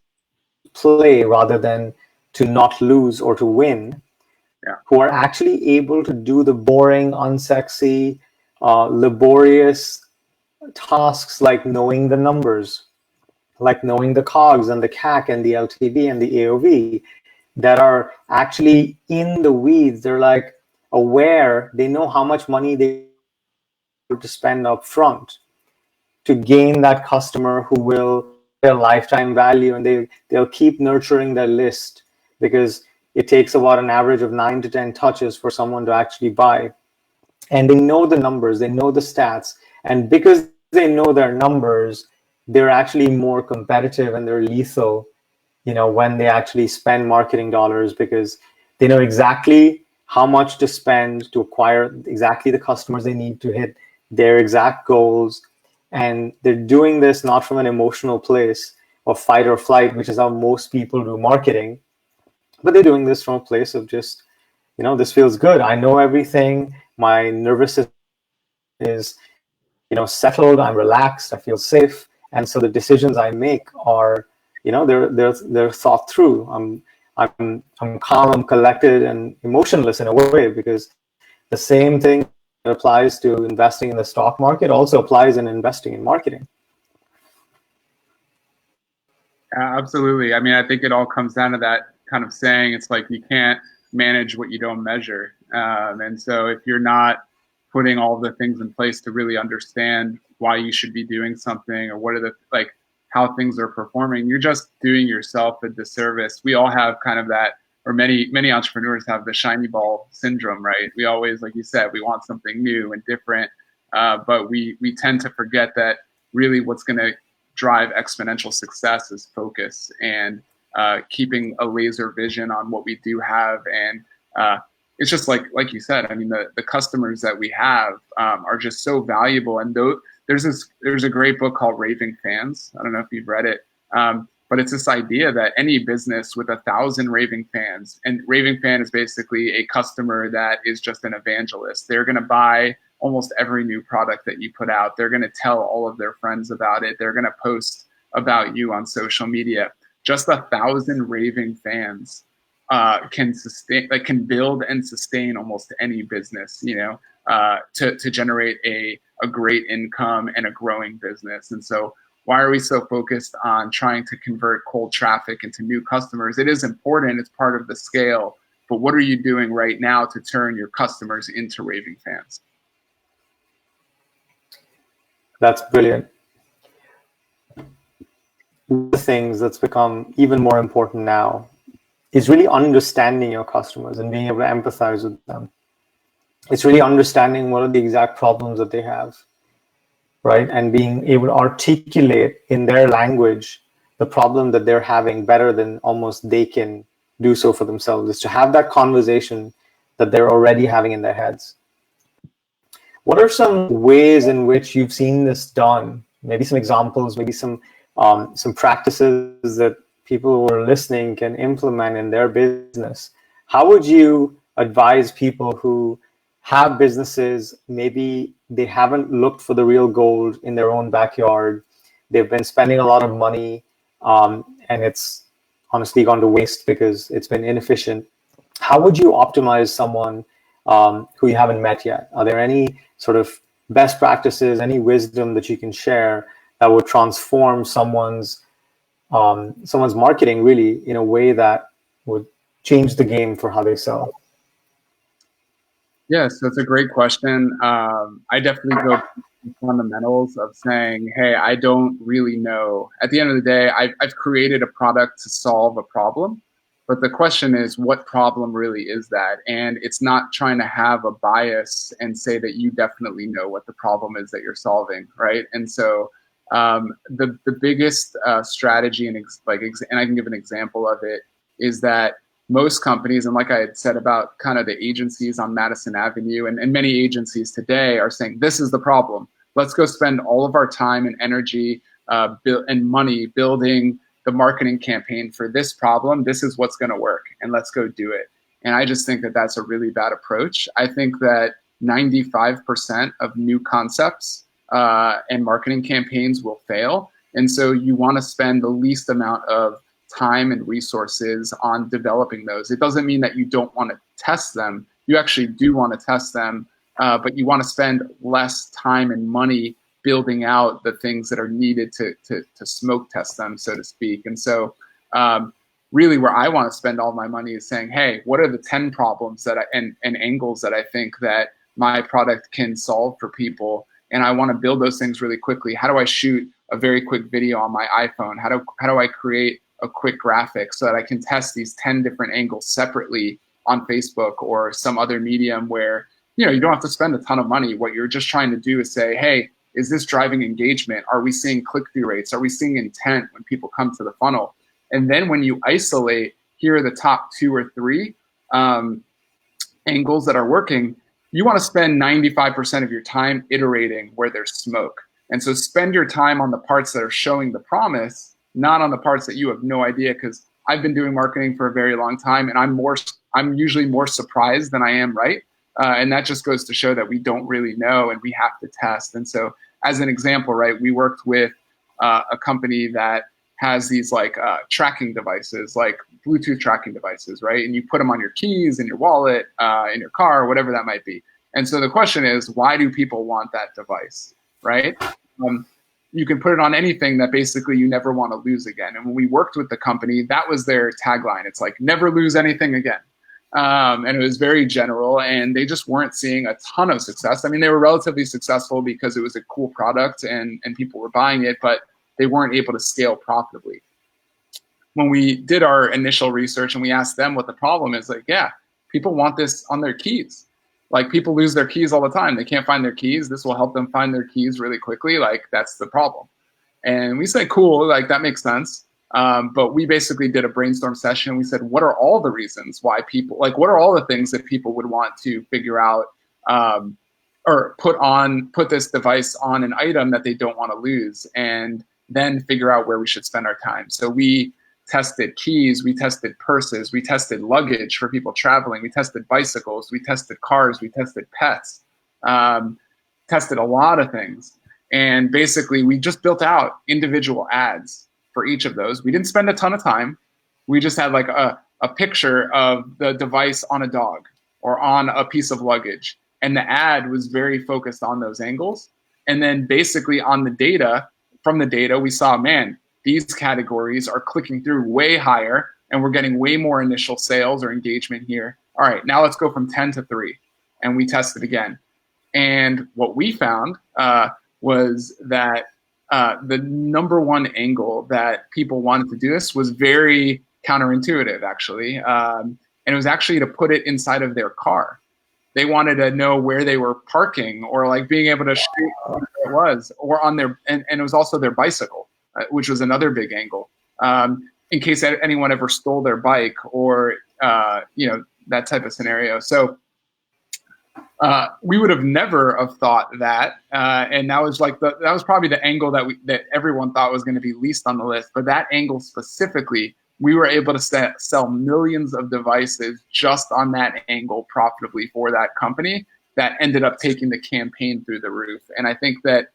to play rather than to not lose or to win, Yeah. who are actually able to do the boring, unsexy, laborious tasks like knowing the numbers, like knowing the COGS and the CAC and the LTV and the AOV, that are actually in the weeds. They're like aware, they know how much money they to spend up front to gain that customer who will their lifetime value, and they'll keep nurturing their list because it takes about an average of 9 to 10 touches for someone to actually buy. And they know the numbers, they know the stats, and because they know their numbers, they're actually more competitive and they're lethal, when they actually spend marketing dollars, because they know exactly how much to spend to acquire exactly the customers they need to hit their exact goals. And they're doing this not from an emotional place of fight or flight, which is how most people do marketing, but they're doing this from a place of just, this feels good. I know everything. My nervous system is, settled. I'm relaxed. I feel safe. And so the decisions I make are, they're thought through. I'm calm, I'm collected, and emotionless in a way, because the same thing that applies to investing in the stock market also applies in investing in marketing. Absolutely. I mean, I think it all comes down to that kind of saying. It's like you can't manage what you don't measure. And so if you're not putting all the things in place to really understand why you should be doing something, or what are how things are performing, you're just doing yourself a disservice. We all have kind of that, or many entrepreneurs have the shiny ball syndrome, right? We always, like you said, we want something new and different, but we tend to forget that really what's going to drive exponential success is focus and keeping a laser vision on what we do have. And it's just like you said, I mean, the customers that we have are just so valuable. And there's a great book called Raving Fans. I don't know if you've read it, but it's this idea that any business with 1,000 raving fans, and raving fan is basically a customer that is just an evangelist. They're going to buy almost every new product that you put out. They're going to tell all of their friends about it. They're going to post about you on social media. Just 1,000 raving fans can build and sustain almost any business, to generate a great income and a growing business. And so why are we so focused on trying to convert cold traffic into new customers? It is important. It's part of the scale. But what are you doing right now to turn your customers into raving fans? That's brilliant. One of the things that's become even more important now is really understanding your customers and being able to empathize with them. It's really understanding what are the exact problems that they have, right? And being able to articulate in their language the problem that they're having better than almost they can do so for themselves. Is to have that conversation that they're already having in their heads. What are some ways in which you've seen this done? Maybe some examples, maybe some practices that people who are listening can implement in their business. How would you advise people who have businesses, maybe they haven't looked for the real gold in their own backyard, they've been spending a lot of money, and it's honestly gone to waste because it's been inefficient? How would you optimize someone who you haven't met yet? Are there any sort of best practices, any wisdom that you can share that would transform someone's marketing really in a way that would change the game for how they sell? Yes, that's a great question. I definitely go fundamentals of saying, hey, I don't really know. At the end of the day, I've created a product to solve a problem. But the question is, what problem really is that? And it's not trying to have a bias and say that you definitely know what the problem is that you're solving, right? And so the biggest strategy, and I can give an example of it, is that most companies, and like I had said about kind of the agencies on Madison Avenue, and many agencies today are saying, this is the problem. Let's go spend all of our time and energy and money building the marketing campaign for this problem. This is what's going to work, and let's go do it. And I just think that that's a really bad approach. I think that 95% of new concepts and marketing campaigns will fail. And so you want to spend the least amount of time and resources on developing those. It doesn't mean that you don't want to test them. You actually do want to test them, but you want to spend less time and money building out the things that are needed to smoke test them, so to speak. And so really where I want to spend all my money is saying, hey, what are the 10 problems and angles that I think that my product can solve for people? And I want to build those things really quickly. How do I shoot a very quick video on my iPhone? How do I create a quick graphic so that I can test these 10 different angles separately on Facebook or some other medium where, you don't have to spend a ton of money. What you're just trying to do is say, hey, is this driving engagement? Are we seeing click-through rates? Are we seeing intent when people come to the funnel? And then when you isolate, here are the top 2 or 3 angles that are working, you want to spend 95% of your time iterating where there's smoke. And so spend your time on the parts that are showing the promise, not on the parts that you have no idea, because I've been doing marketing for a very long time, and I'm usually more surprised than I am right. And that just goes to show that we don't really know and we have to test. And so as an example, right, we worked with a company that has these tracking devices, like Bluetooth tracking devices, right? And you put them on your keys, in your wallet, in your car, whatever that might be. And so the question is, why do people want that device, right? You can put it on anything that basically you never want to lose again. And when we worked with the company, that was their tagline. It's like, never lose anything again. And it was very general, and they just weren't seeing a ton of success. I mean, they were relatively successful because it was a cool product and people were buying it, but they weren't able to scale profitably. When we did our initial research and we asked them what the problem is, yeah, people want this on their keys. Like, people lose their keys all the time. They can't find their keys. This will help them find their keys really quickly. That's the problem. And we said, cool, that makes sense. But we basically did a brainstorm session. And we said, what are all the reasons why people, what are all the things that people would want to figure out or put this device on an item that they don't want to lose, and then figure out where we should spend our time. So we tested keys, we tested purses, we tested luggage for people traveling, we tested bicycles, we tested cars, we tested pets, tested a lot of things. And basically we just built out individual ads for each of those. We didn't spend a ton of time. We just had a picture of the device on a dog or on a piece of luggage. And the ad was very focused on those angles. And then basically from the data, we saw, man, these categories are clicking through way higher and we're getting way more initial sales or engagement here. All right, now let's go from 10 to 3. And we tested again. And what we found was that the number one angle that people wanted to do this was very counterintuitive, actually. And it was actually to put it inside of their car. They wanted to know where they were parking, or being able to shoot where it was, or on their, and it was also their bicycle, which was another big angle, in case anyone ever stole their bike, or that type of scenario. So we would have never have thought that, and that was that was probably the angle that everyone thought was going to be least on the list. But that angle specifically, we were able to sell millions of devices just on that angle profitably for that company. That ended up taking the campaign through the roof. And I think that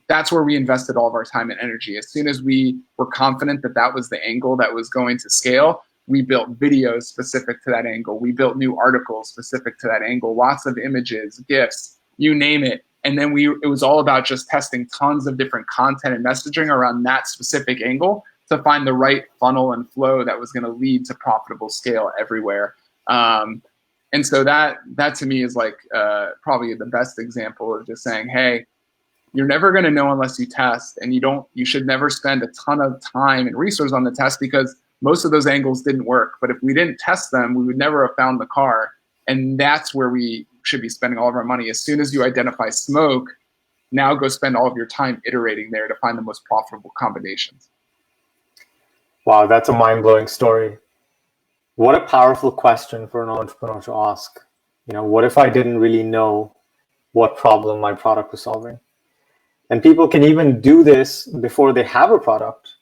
that's where we invested all of our time and energy. As soon as we were confident that that was the angle that was going to scale, we built videos specific to that angle. We built new articles specific to that angle, lots of images, GIFs, you name it. And then it was all about just testing tons of different content and messaging around that specific angle to find the right funnel and flow that was going to lead to profitable scale everywhere. And so that to me is probably the best example of just saying, hey, you're never going to know unless you test, and you should never spend a ton of time and resources on the test, because most of those angles didn't work. But if we didn't test them, we would never have found the car. And that's where we should be spending all of our money. As soon as you identify smoke, now go spend all of your time iterating there to find the most profitable combinations. Wow, that's a mind-blowing story. What a powerful question for an entrepreneur to ask. What if I didn't really know what problem my product was solving? And people can even do this before they have a product,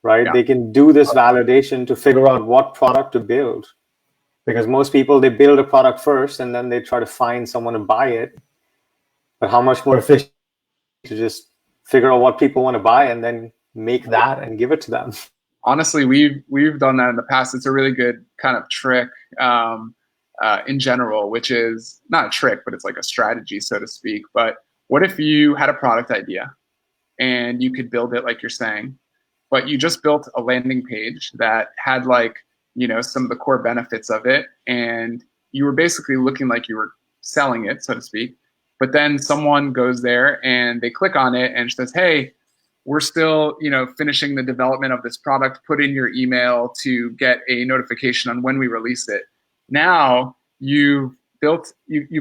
right? Yeah. They can do this validation to figure out what product to build because most people, they build a product first and then they try to find someone to buy it. But how much more efficient to just figure out what people want to buy and then make that and give it to them. Honestly, we've done that in the past. It's a really good kind of trick in general, which is not a trick, but it's like a strategy, so to speak. But what if you had a product idea and you could build it like you're saying, but you just built a landing page that had like, you know, some of the core benefits of it, and you were basically looking like you were selling it, so to speak. But then someone goes there and they click on it and says, hey, we're still, you know, finishing the development of this product. Put in your email to get a notification on when we release it. Now you've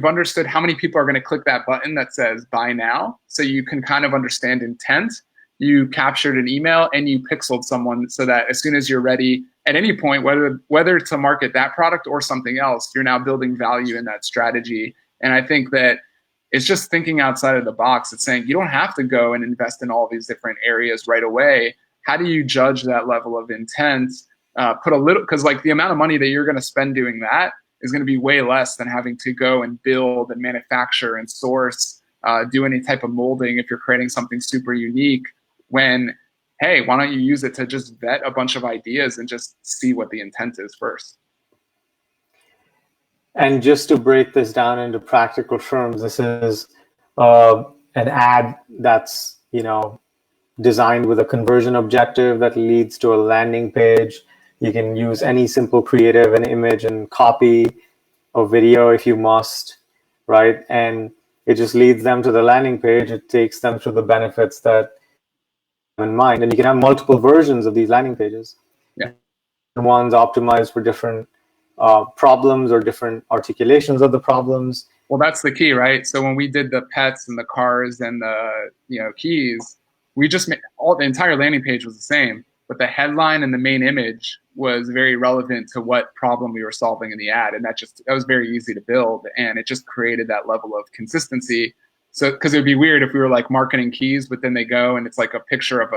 understood how many people are going to click that button that says buy now. So you can kind of understand intent. You captured an email and you pixeled someone so that as soon as you're ready at any point, whether to market that product or something else, you're now building value in that strategy. And I think that it's just thinking outside of the box. It's saying you don't have to go and invest in all these different areas right away. How do you judge that level of intent? Put a little, because like the amount of money that you're going to spend doing that is going to be way less than having to go and build and manufacture and source, do any type of molding if you're creating something super unique. When, hey, why don't you use it to just vet a bunch of ideas and just see what the intent is first? And just to break this down into practical terms, this is an ad that's, you know, designed with a conversion objective that leads to a landing page. You can use any simple creative, an image and copy, a video if you must, right? And it just leads them to the landing page. It takes them to the benefits that you have in mind. And you can have multiple versions of these landing pages. Yeah. One's optimized for different problems or different articulations of the problems. Well, that's the key, right? So when we did the pets and the cars and the, you know, keys, we just made the entire landing page was the same, but the headline and the main image was very relevant to what problem we were solving in the ad, and that was very easy to build, and it just created that level of consistency. So because it would be weird if we were like marketing keys, but then they go and it's like a picture of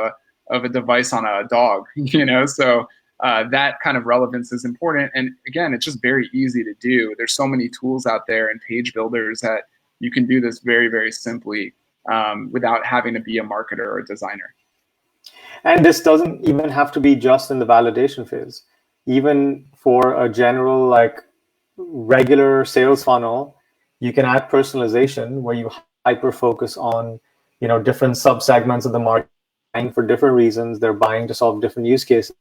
a device on a dog, you know. So that kind of relevance is important. And again, it's just very easy to do. There's so many tools out there and page builders that you can do this very, very simply without having to be a marketer or a designer. And this doesn't even have to be just in the validation phase. Even for a general, like regular sales funnel, you can add personalization where you hyper focus on, you know, different subsegments of the market buying for different reasons. They're buying to solve different use cases.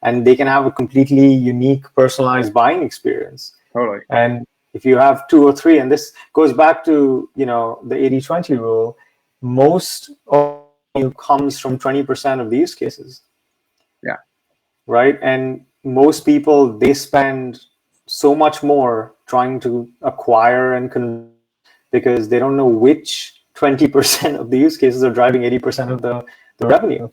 And they can have a completely unique, personalized buying experience. Totally. And if you have 2 or 3, and this goes back to, you know, the 80-20 rule, most of you comes from 20% of the use cases. Yeah. Right. And most people, they spend so much more trying to acquire and convert because they don't know which 20% of the use cases are driving 80% of the revenue.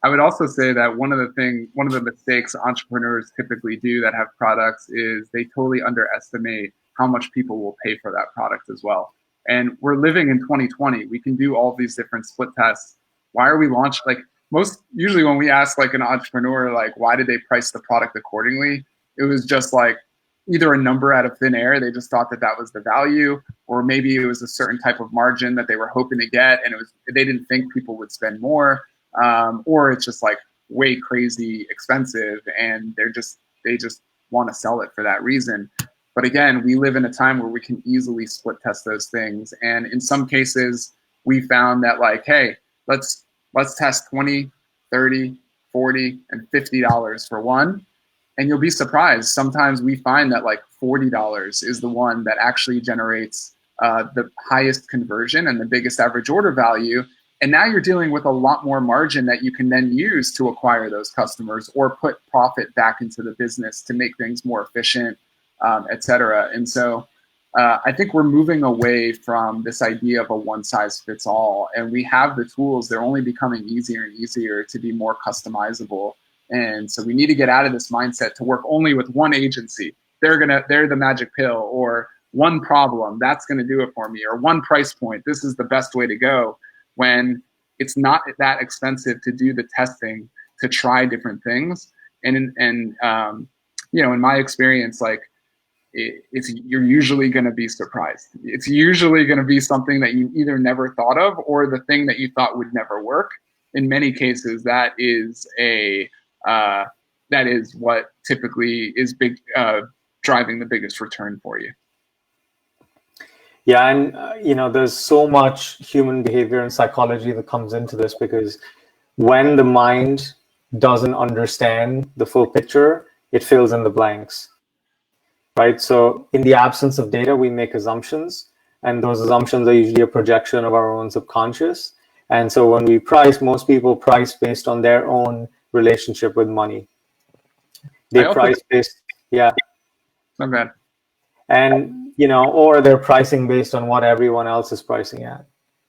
I would also say that one of the mistakes entrepreneurs typically do that have products is they totally underestimate how much people will pay for that product as well. And we're living in 2020. We can do all these different split tests. Why are we launching? Like usually when we ask like an entrepreneur, like, why did they price the product accordingly? It was just like either a number out of thin air. They just thought that was the value, or maybe it was a certain type of margin that they were hoping to get. And they didn't think people would spend more. Or it's just like way crazy expensive and they just want to sell it for that reason. But again, we live in a time where we can easily split test those things. And in some cases, we found that like, hey, let's test 20, 30, 40, and $50 for one. And you'll be surprised. Sometimes we find that like $40 is the one that actually generates the highest conversion and the biggest average order value. And now you're dealing with a lot more margin that you can then use to acquire those customers or put profit back into the business to make things more efficient, et cetera. And so I think we're moving away from this idea of a one size fits all. And we have the tools. They're only becoming easier and easier to be more customizable. And so we need to get out of this mindset to work only with one agency. They're the magic pill, or one problem, that's going to do it for me, or one price point, this is the best way to go. When it's not that expensive to do the testing, to try different things. And you know, in my experience, like you're usually going to be surprised. It's usually going to be something that you either never thought of or the thing that you thought would never work. In many cases, that is what typically is driving the biggest return for you. Yeah, and there's so much human behavior and psychology that comes into this, because when the mind doesn't understand the full picture, it fills in the blanks, right? So in the absence of data, we make assumptions, and those assumptions are usually a projection of our own subconscious. And so when we price, most people price based on their own relationship with money. They price based, yeah. Not bad. And, or they're pricing based on what everyone else is pricing at,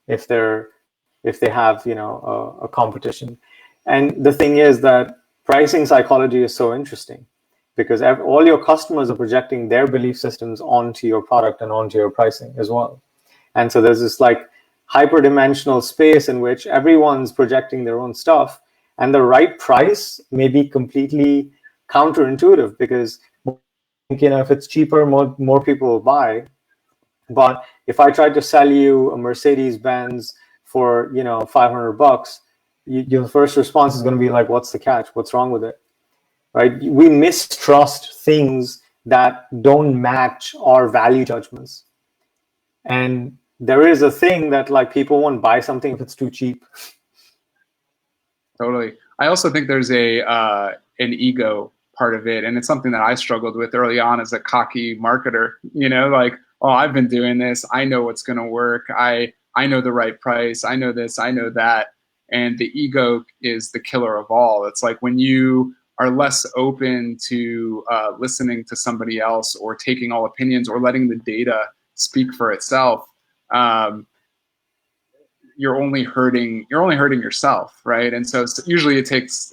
if they have, a competition. And the thing is that pricing psychology is so interesting, because all your customers are projecting their belief systems onto your product and onto your pricing as well. And so there's this like hyperdimensional space in which everyone's projecting their own stuff, and the right price may be completely counterintuitive, because if it's cheaper, more people will buy. But if I tried to sell you a Mercedes-Benz for $500, your first response is going to be like, what's the catch? What's wrong with it? Right? We mistrust things that don't match our value judgments. And there is a thing that like people won't buy something if it's too cheap. Totally. I also think there's an ego part of it, and it's something that I struggled with early on as a cocky marketer. Like, oh, I've been doing this. I know what's going to work. I know the right price. I know this. I know that. And the ego is the killer of all. It's like when you are less open to listening to somebody else, or taking all opinions, or letting the data speak for itself. You're only hurting yourself, right? And so usually it takes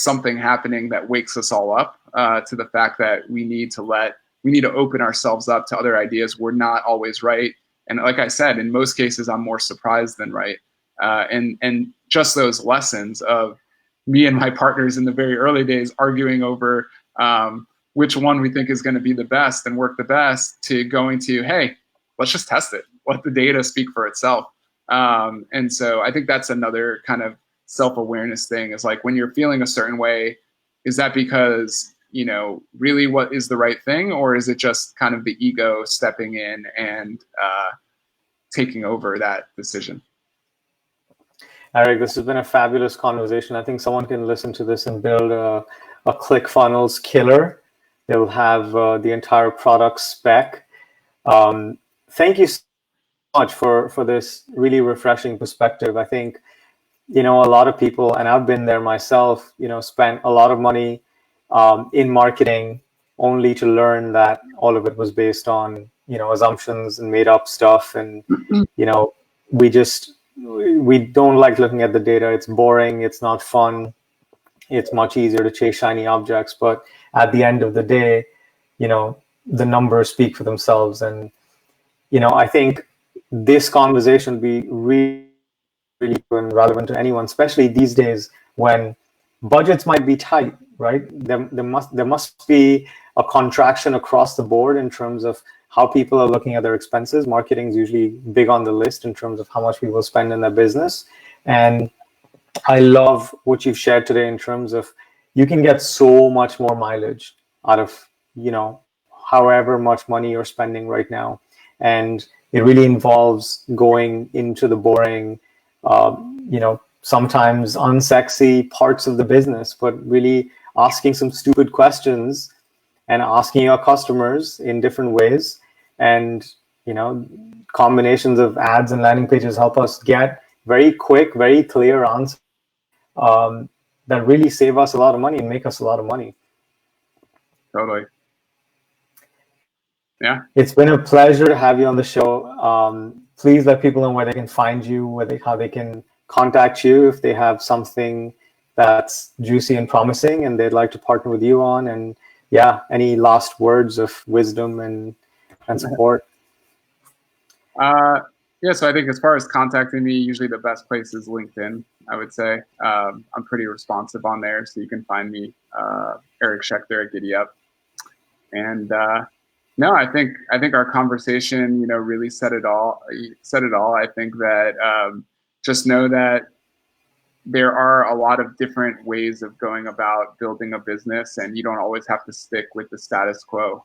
something happening that wakes us all up to the fact that we need to open ourselves up to other ideas. We're not always right, and like I said, in most cases, I'm more surprised than right. And just those lessons of me and my partners in the very early days arguing over which one we think is going to be the best and work the best, to going to, hey, let's just test it. Let the data speak for itself. And so I think that's another kind of self-awareness thing, is like when you're feeling a certain way, is that because, really what is the right thing, or is it just kind of the ego stepping in and taking over that decision? Eric, this has been a fabulous conversation. I think someone can listen to this and build a ClickFunnels killer. They'll have the entire product spec. Thank you so much for this really refreshing perspective. I think, a lot of people, and I've been there myself, spent a lot of money in marketing, only to learn that all of it was based on, assumptions and made up stuff. And, we don't like looking at the data. It's boring. It's not fun. It's much easier to chase shiny objects. But at the end of the day, the numbers speak for themselves. And, I think this conversation will be really, really relevant to anyone, especially these days when budgets might be tight, right? There must be a contraction across the board in terms of how people are looking at their expenses. Marketing is usually big on the list in terms of how much people spend in their business. And I love what you've shared today in terms of you can get so much more mileage out of, however much money you're spending right now. And it really involves going into the boring, sometimes unsexy parts of the business, but really asking some stupid questions and asking your customers in different ways. And, combinations of ads and landing pages help us get very quick, very clear answers that really save us a lot of money and make us a lot of money. Totally. Yeah. It's been a pleasure to have you on the show. Please let people know where they can find you, how they can contact you if they have something that's juicy and promising and they'd like to partner with you on. And yeah, any last words of wisdom and support? Yeah, so I think as far as contacting me, usually the best place is LinkedIn, I would say. I'm pretty responsive on there, so you can find me, Eric Schechter at GiddyUp. And no, I think our conversation, really said it all. I think that just know that there are a lot of different ways of going about building a business, and you don't always have to stick with the status quo.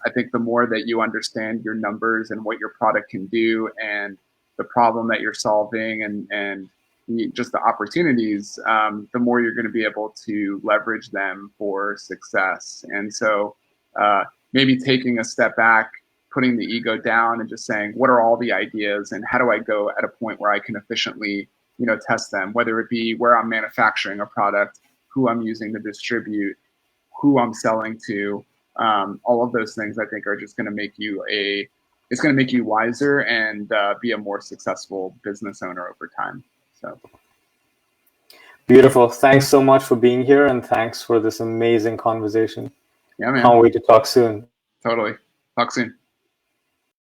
I think the more that you understand your numbers and what your product can do and the problem that you're solving and just the opportunities, the more you're going to be able to leverage them for success. And so maybe taking a step back, putting the ego down and just saying, what are all the ideas and how do I go at a point where I can efficiently test them, whether it be where I'm manufacturing a product, who I'm using to distribute, who I'm selling to. All of those things I think are just going to make you it's going to make you wiser and be a more successful business owner over time. So Beautiful. Thanks so much for being here, and thanks for this amazing conversation. yeah, man. Can't wait to talk soon. Totally. Talk soon.